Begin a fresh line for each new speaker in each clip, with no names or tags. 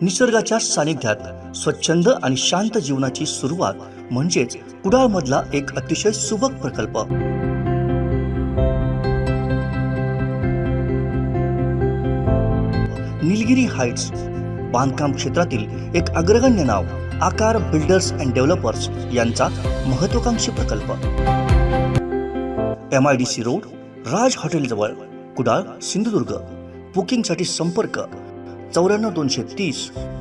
निसर्गाच्या सानिध्यात स्वच्छंद आणि शांत जीवनाची सुरुवात म्हणजेच कुडाळमधला एक अतिशय सुबक प्रकल्प. निलगिरी हाइट्स बांधकाम क्षेत्रातील एक अग्रगण्य नाव आकार बिल्डर्स अँड डेव्हलपर्स यांचा महत्वाकांक्षी प्रकल्प. MIDC रोड, राज हॉटेल जवळ, कुडाळ, सिंधुदुर्ग. बुकिंगसाठी संपर्क 94 230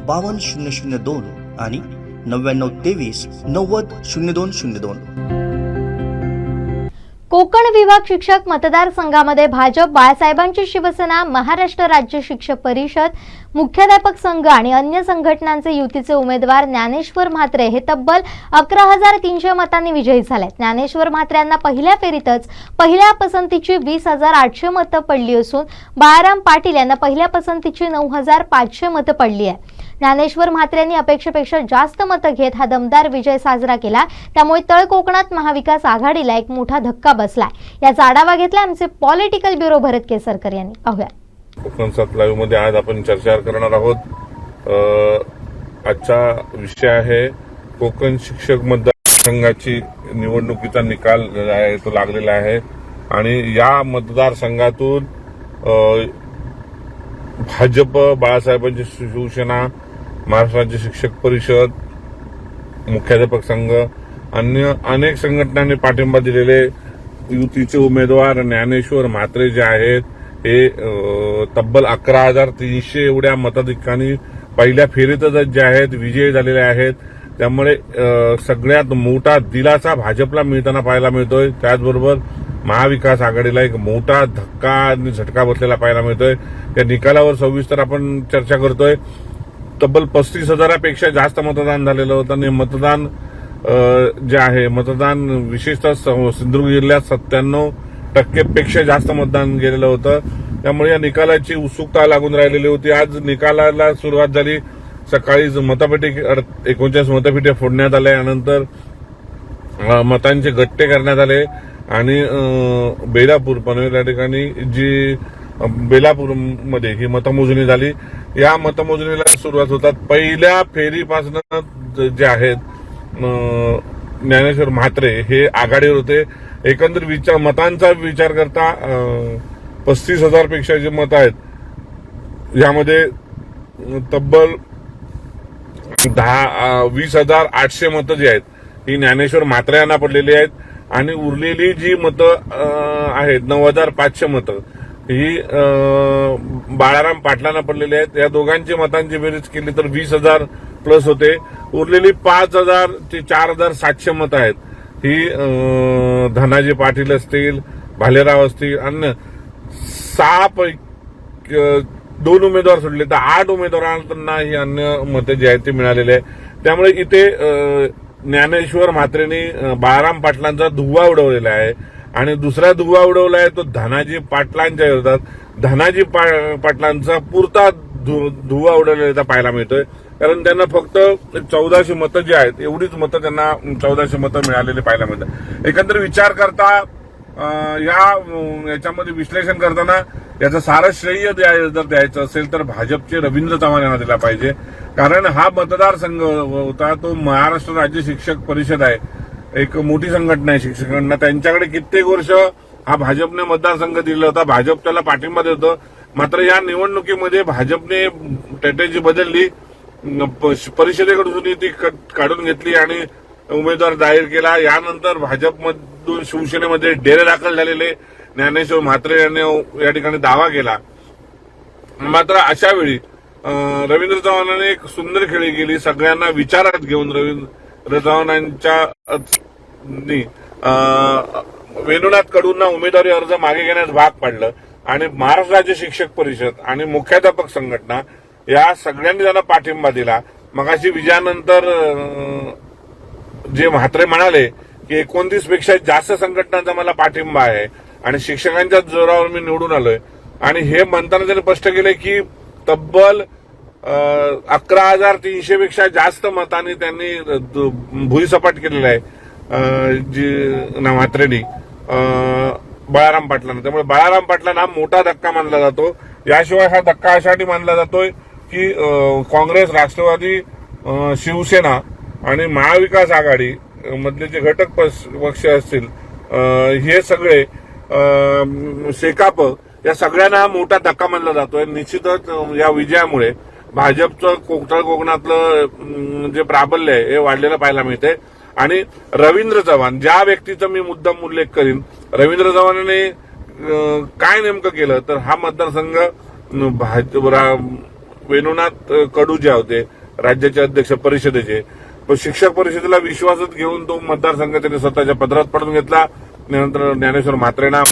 52 002 आणि 99 23 90 0202.
कोकण विभाग शिक्षक मतदारसंघामध्ये भाजप, बाळासाहेबांची शिवसेना, महाराष्ट्र राज्य शिक्षक परिषद, मुख्याध्यापक संघ आणि अन्य संघटनांचे युतीचे उमेदवार ज्ञानेश्वर म्हात्रे हे तब्बल 11,300 मतांनी विजयी झाले. ज्ञानेश्वर म्हात्रे यांना पहिल्या फेरीतच पहिल्या पसंतीची 20,800 मतं पडली असून बाळाराम पाटील यांना पहिल्या पसंतीची 9,500 मतं पडली आहे. ज्ञानेश्वर म्हात्रे यांनी अपेक्षेपेक्षा जास्त मतं घेत हा दमदार विजय साजरा केला. त्यामुळे तळ कोकणात महाविकास आघाडीला एक मोठा धक्का बसलाय. याचा आढावा घेतला आमचे पॉलिटिकल ब्युरो भरत केसरकर यांनी. पाहूया.
कोकण 7 लाईव्ह मध्ये आज आपण चर्चा करणार आहोत. आजचा विषय आहे कोकण शिक्षक मतदारसंघाची निवडणुकीचा निकाल आहे तो लागलेला आहे आणि या मतदारसंघातून भाजप, बाळासाहेबांची शिवसेना, महाराष्ट्र राज्य शिक्षक परिषद, मुख्याध्यापक संघ, अन्य अनेक संघटनांनी पाठिंबा दिलेले युतीचे उमेदवार ज्ञानेश्वर म्हात्रे जे आहेत हे तब्बल 11,300 एवढ्या मताधिक्याने पहिल्या फेरीतच जे आहेत विजयी झालेले आहेत. त्यामुळे सगळ्यात मोठा दिलासा भाजपला मिळताना पाहायला मिळतोय. त्याचबरोबर महाविकास आघाडीला एक मोठा धक्का आणि झटका बसलेला पाहायला मिळतोय. या निकालावर सविस्तर आपण चर्चा करतोय. तब्बल 35,000पेक्षा जास्त मतदान झालेलं होतं आणि मतदान जे आहे मतदान विशेषतः सिंधुदुर्ग जिल्ह्यात 97% पेक्षा जास्त मतदान गेलेलं होतं. त्यामुळे या निकालाची उत्सुकता लागून राहिलेली होती. आज निकालाला सुरुवात झाली. सकाळीच मतपेटी 39 मतपेटी फोडण्यात आल्या. यानंतर मतांचे गट्टे करण्यात आले आणि बेलापूर पनवेल या ठिकाणी जी बेलापूरमध्ये ही मतमोजणी झाली. या मतमोजणीला सुरुवात होतात. पहिल्या फेरीपासून जे आहेत ज्ञानेश्वर म्हात्रे हे आघाडीवर होते. एकंदर मतांचा विचार करता 35,000पेक्षा जे मत आहेत यामध्ये तब्बल 20,800 मतं जी आहेत ही ज्ञानेश्वर म्हात्रे यांना पडलेली आहेत आणि उरलेली जी मतं आहेत 9,500 मतं ही बाळाराम पाटलांना पडलेली आहेत. या दोघांची मतांची बेरीज केली तर 20,000 प्लस होते. उरलेली 5,000 ते 4,700 मतं आहेत ही धनाजी पाटील असतील, भालेराव असतील, अन्य 2 उमेदवार सोडले तर 8 उमेदवारांना ही अन्य मतं जी आहेत ती मिळालेली आहे. त्यामुळे इथे ज्ञानेश्वर म्हात्रेंनी बाळाराम पाटलांचा धुव्वा उडवलेला आहे आणि दुसरा धुव्वा उडवला आहे तो धनाजी पाटलांच्या विरोधात. धनाजी पाटलांचा पुरता धुव्वा उडवलेला पाहायला मिळतोय. कारण त्यांना फक्त 1400 मतं जी आहेत एवढीच मतं त्यांना 1400 मतं मिळालेली पाहायला मिळतात. एकंदर विचार करता याच्यामध्ये विश्लेषण करताना याचं सारं श्रेय जर द्यायचं असेल तर भाजपचे रवींद्र चव्हाण यांना दिला पाहिजे. कारण हा मतदारसंघ होता तो महाराष्ट्र राज्य शिक्षक परिषद आहे, एक मोठी संघटना आहे शिक्षकांना. त्यांच्याकडे कित्येक वर्ष हा भाजपने मतदारसंघ दिला होता. भाजप त्याला पाठिंबा देतो. मात्र या निवडणुकीमध्ये भाजपने स्ट्रॅटेजी बदलली. परिषदेकडून ती काढून घेतली आणि उमेदवार जाहीर केला. यानंतर भाजपमधून शिवसेनेमध्ये डेरे दाखल झालेले ज्ञानेश्वर म्हात्रे यांनी या ठिकाणी दावा केला. मात्र अशा वेळी रवींद्र चव्हाणांनी एक सुंदर खेळी केली. सगळ्यांना विचारात घेऊन रवींद्र चव्हाणांच्या वेणुनाथ कडूंना उमेदवारी अर्ज मागे घेण्यास भाग पाडलं आणि महाराष्ट्र राज्य शिक्षक परिषद आणि मुख्याध्यापक संघटना या सगळ्यांनी त्यांना पाठिंबा दिला. मगाशी विजयानंतर जे म्हात्रे म्हणाले की 29 पेक्षा जास्त संघटनांचा मला पाठिंबा आहे आणि शिक्षकांच्या जोरावर मी निवडून आलोय. आणि हे म्हणताना त्यांनी स्पष्ट केले की तब्बल 11,300 पेक्षा जास्त मतांनी त्यांनी भुईसपाट केलेलं आहे जी म्हात्रेंनी बाळाराम पाटलांना. त्यामुळे बाळाराम पाटलांना हा मोठा धक्का मानला जातो. याशिवाय हा धक्का अशासाठी मानला जातोय की काँग्रेस, राष्ट्रवादी, शिवसेना आणि महाविकास आघाडी मधले जे घटक पक्ष असतील हे सगळे शेकाप या सगळ्यांना मोठा धक्का मानला जातोय. निश्चितच या विजयामुळे भाजपचं कोकणातलं जे प्राबल्य आहे हे वाढलेलं पाहायला मिळते. आणि रवींद्र चव्हाण ज्या व्यक्तीचा मी मुद्दाम उल्लेख करीन, रवींद्र चव्हाणांनी काय नेमकं केलं तर हा मतदारसंघ वेणुनाथ कडू जे होते राज्याचे अध्यक्ष परिषदेचे, पण शिक्षक परिषदेला विश्वासात घेऊन तो मतदारसंघ त्यांनी स्वतःच्या पदरात पडून घेतला. त्यानंतर ज्ञानेश्वर म्हात्रेंना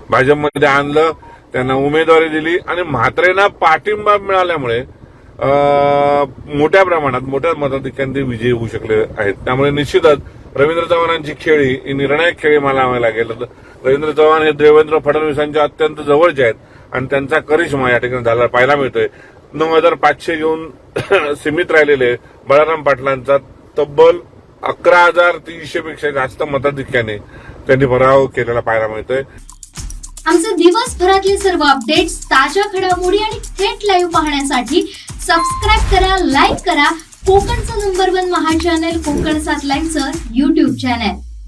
भाजपमध्ये आणलं, त्यांना उमेदवारी दिली आणि म्हात्रेंना पाठिंबा मिळाल्यामुळे मोठ्या मताधिक्यांनी विजयी होऊ शकले आहेत. त्यामुळे निश्चितच रवींद्र चव्हाणांची खेळी ही निर्णायक खेळी मानावी लागेल. रवींद्र चव्हाण हे देवेंद्र फडणवीसांच्या अत्यंत जवळचे आहेत आणि त्यांचा करिश्मा या ठिकाणी झाला पाहायला मिळतोय. 9,500 घेऊन सीमित राहिलेले बळाराम पाटलांचा तब्बल 11,300 पेक्षा जास्त मताधिक्याने त्यांनी पराभव केलेला पाहायला मिळतोय.
आमचे दिवसभरातले सर्व अपडेट्स, ताज्या घडामोडी आणि थेट लाईव्ह पाहण्यासाठी सबस्क्राईब करा, लाईक करा कोकणचं नंबर 1 महा चॅनल कोकण 7 लाईव्हचं YouTube चॅनल.